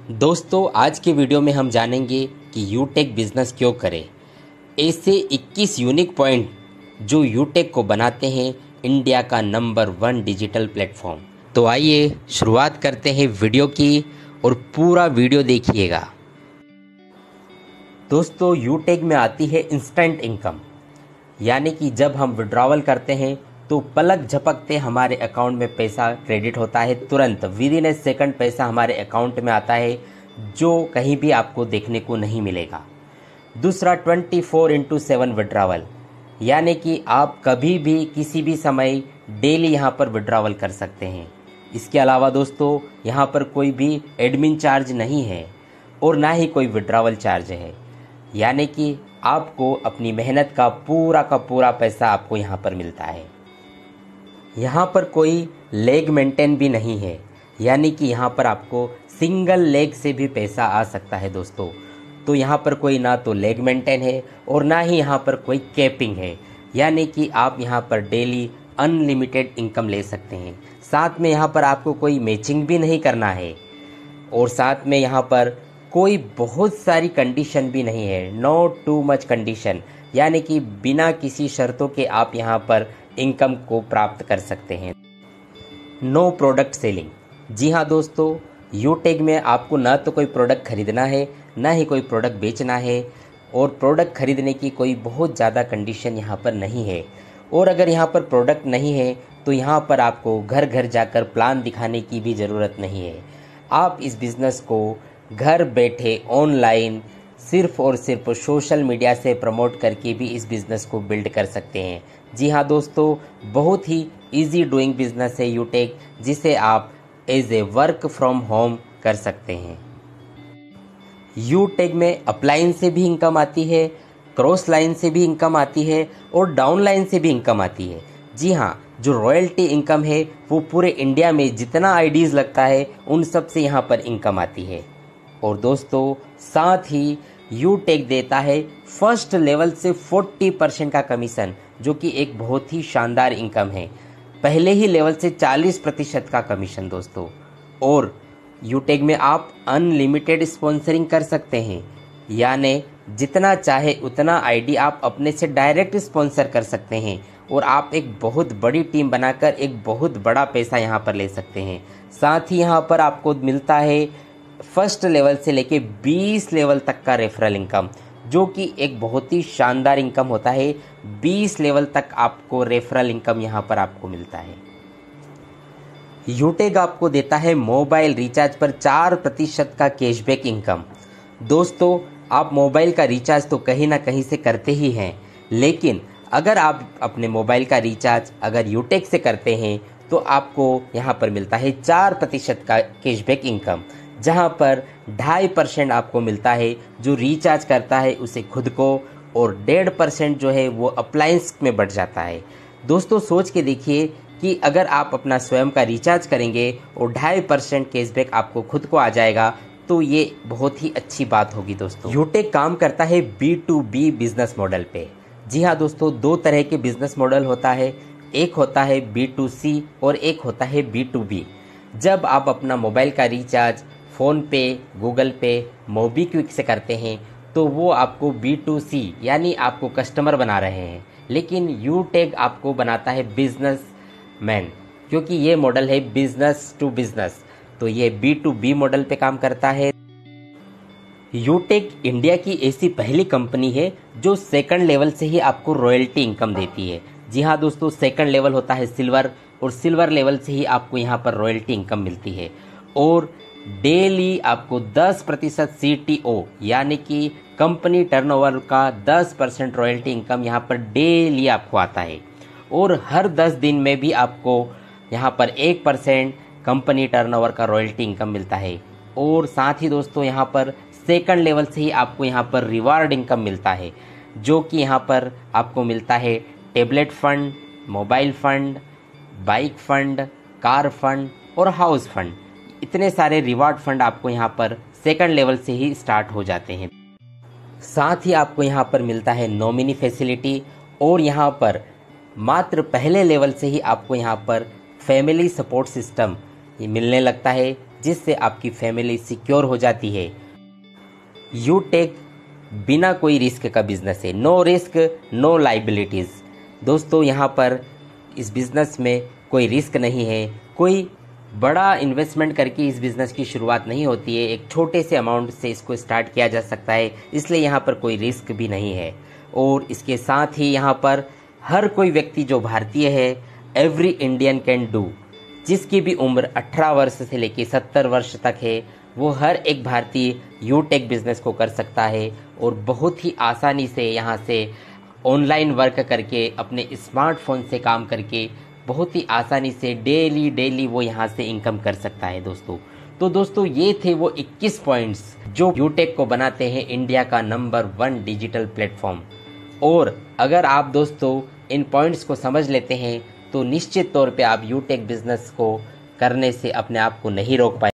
दोस्तों, आज के वीडियो में हम जानेंगे कि यूटेक बिजनेस क्यों करें। ऐसे 21 यूनिक पॉइंट जो यूटेक को बनाते हैं इंडिया का नंबर 1 डिजिटल प्लेटफॉर्म। तो आइए शुरुआत करते हैं वीडियो की और पूरा वीडियो देखिएगा। दोस्तों, यूटेक में आती है इंस्टेंट इनकम, यानी कि जब हम विड्रॉवल करते हैं तो पलक झपकते हमारे अकाउंट में पैसा क्रेडिट होता है। तुरंत विद इन ए सेकंड पैसा हमारे अकाउंट में आता है, जो कहीं भी आपको देखने को नहीं मिलेगा। दूसरा 24/7 विड्रॉवल, यानी कि आप कभी भी किसी भी समय डेली यहाँ पर विड्रॉवल कर सकते हैं। इसके अलावा दोस्तों, यहाँ पर कोई भी एडमिन चार्ज नहीं है और ना ही कोई विड्रॉवल चार्ज है, यानी कि आपको अपनी मेहनत का पूरा पैसा आपको यहाँ पर मिलता है। यहाँ पर कोई लेग मेंटेन भी नहीं है, यानी कि यहाँ पर आपको सिंगल लेग से भी पैसा आ सकता है दोस्तों। तो यहाँ पर कोई ना तो लेग मेंटेन है और ना ही यहाँ पर कोई कैपिंग है, यानी कि आप यहाँ पर डेली अनलिमिटेड इनकम ले सकते हैं। साथ में यहाँ पर आपको कोई मैचिंग भी नहीं करना है और साथ में यहाँ पर कोई बहुत सारी कंडीशन भी नहीं है, नो टू मच कंडीशन, यानी कि बिना किसी शर्तों के आप यहाँ पर इनकम को प्राप्त कर सकते हैं। No product selling. जी हाँ दोस्तों, यूटेक में आपको ना तो कोई प्रोडक्ट खरीदना है, ना ही कोई प्रोडक्ट बेचना है, और प्रोडक्ट खरीदने की कोई बहुत ज़्यादा कंडीशन यहाँ पर नहीं है। और अगर यहाँ पर प्रोडक्ट नहीं है तो यहाँ पर आपको घर घर जाकर प्लान दिखाने की भी ज़रूरत नहीं है। आप इस बिज़नेस को घर बैठे ऑनलाइन सिर्फ और सिर्फ सोशल मीडिया से प्रमोट करके भी इस बिज़नेस को बिल्ड कर सकते हैं। जी हाँ दोस्तों, बहुत ही इजी डूइंग बिज़नेस है यूटेक, जिसे आप as a work from home कर सकते हैं। यूटेक में अपलाइन से भी इनकम आती है, क्रॉस लाइन से भी इनकम आती है और डाउन लाइन से भी इनकम आती है। जी हाँ, जो रॉयल्टी इनकम है वो पूरे इंडिया में जितना आईडीज़ लगता है उन सब से यहाँ पर इनकम आती है। और दोस्तों, साथ ही यूटेक देता है फर्स्ट लेवल से 40% का कमीशन, जो कि एक बहुत ही शानदार इनकम है। पहले ही लेवल से 40% का कमीशन दोस्तों। और यूटेक में आप अनलिमिटेड स्पॉन्सरिंग कर सकते हैं, यानी जितना चाहे उतना आईडी आप अपने से डायरेक्ट स्पॉन्सर कर सकते हैं और आप एक बहुत बड़ी टीम बनाकर एक बहुत बड़ा पैसा यहाँ पर ले सकते हैं। साथ ही यहाँ पर आपको मिलता है फर्स्ट लेवल से लेके 20 लेवल तक का रेफरल इनकम, जो कि एक बहुत ही शानदार इनकम होता है। 20 लेवल तक आपको रेफरल इनकम यहाँ पर आपको मिलता है। यूटेक आपको देता है मोबाइल रिचार्ज पर 4% का कैशबैक इनकम। दोस्तों, आप मोबाइल का रिचार्ज तो कहीं ना कहीं से करते ही हैं, लेकिन अगर आप अपने मोबाइल का रिचार्ज अगर यूटेक से करते हैं तो आपको यहाँ पर मिलता है 4% का कैशबैक इनकम, जहाँ पर 2.5% आपको मिलता है जो रिचार्ज करता है उसे खुद को, और 1.5% जो है वो अप्लायंस में बढ़ जाता है। दोस्तों, सोच के देखिए कि अगर आप अपना स्वयं का रिचार्ज करेंगे और 2.5% कैशबैक आपको खुद को आ जाएगा, तो ये बहुत ही अच्छी बात होगी दोस्तों। यूटेक काम करता है B2B बिजनेस मॉडल पे। जी हाँ दोस्तों, 2 तरह के बिजनेस मॉडल होता है, एक होता है B2C और एक होता है B2B। जब आप अपना मोबाइल का रिचार्ज फ़ोन पे, गूगल पे, मोबीक्विक से करते हैं तो वो आपको B2C यानी आपको कस्टमर बना रहे हैं, लेकिन यूटेक आपको बनाता है बिजनेस मैन, क्योंकि ये मॉडल है बिजनेस टू बिजनेस, तो ये B2B मॉडल पे काम करता है। यूटेक इंडिया की ऐसी पहली कंपनी है जो सेकंड लेवल से ही आपको रॉयल्टी इनकम देती है। जी हाँ दोस्तों, सेकंड लेवल होता है सिल्वर, और सिल्वर लेवल से ही आपको यहाँ पर रॉयल्टी इनकम मिलती है। और डेली आपको 10% CTO यानी कि कंपनी टर्नओवर का 10% रॉयल्टी इनकम यहाँ पर डेली आपको आता है। और हर 10 दिन में भी आपको यहाँ पर 1% कंपनी टर्नओवर का रॉयल्टी इनकम मिलता है। और साथ ही दोस्तों, यहाँ पर सेकंड लेवल से ही आपको यहाँ पर रिवार्ड इनकम मिलता है, जो कि यहाँ पर आपको मिलता है tablet fund, mobile fund, bike fund, car fund और हाउस फंड। इतने सारे रिवार्ड फंड आपको यहाँ पर सेकंड लेवल से ही स्टार्ट हो जाते हैं। साथ ही आपको यहाँ पर मिलता है नॉमिनी फैसिलिटी, और यहाँ पर मात्र पहले लेवल से ही आपको यहाँ पर फैमिली सपोर्ट सिस्टम मिलने लगता है, जिससे आपकी फैमिली सिक्योर हो जाती है। यूटेक बिना कोई रिस्क का बिजनेस है, नो रिस्क नो लाइबिलिटीज़। दोस्तों यहाँ पर इस बिज़नेस में कोई रिस्क नहीं है, कोई बड़ा इन्वेस्टमेंट करके इस बिज़नेस की शुरुआत नहीं होती है, एक छोटे से अमाउंट से इसको स्टार्ट किया जा सकता है, इसलिए यहाँ पर कोई रिस्क भी नहीं है। और इसके साथ ही यहाँ पर हर कोई व्यक्ति जो भारतीय है, एवरी इंडियन कैन डू, जिसकी भी उम्र 18 वर्ष से लेकर 70 वर्ष तक है, वो हर एक भारतीय यूटेक बिज़नेस को कर सकता है और बहुत ही आसानी से यहाँ से ऑनलाइन वर्क करके, अपने स्मार्टफोन से काम करके बहुत ही आसानी से डेली वो यहाँ से इनकम कर सकता है दोस्तों। तो दोस्तों ये थे वो 21 पॉइंट्स जो यूटेक को बनाते हैं इंडिया का नंबर 1 डिजिटल प्लेटफॉर्म। और अगर आप दोस्तों इन पॉइंट्स को समझ लेते हैं तो निश्चित तौर पे आप यूटेक बिज़नेस को करने से अपने आप को नहीं रोक पाएंगे।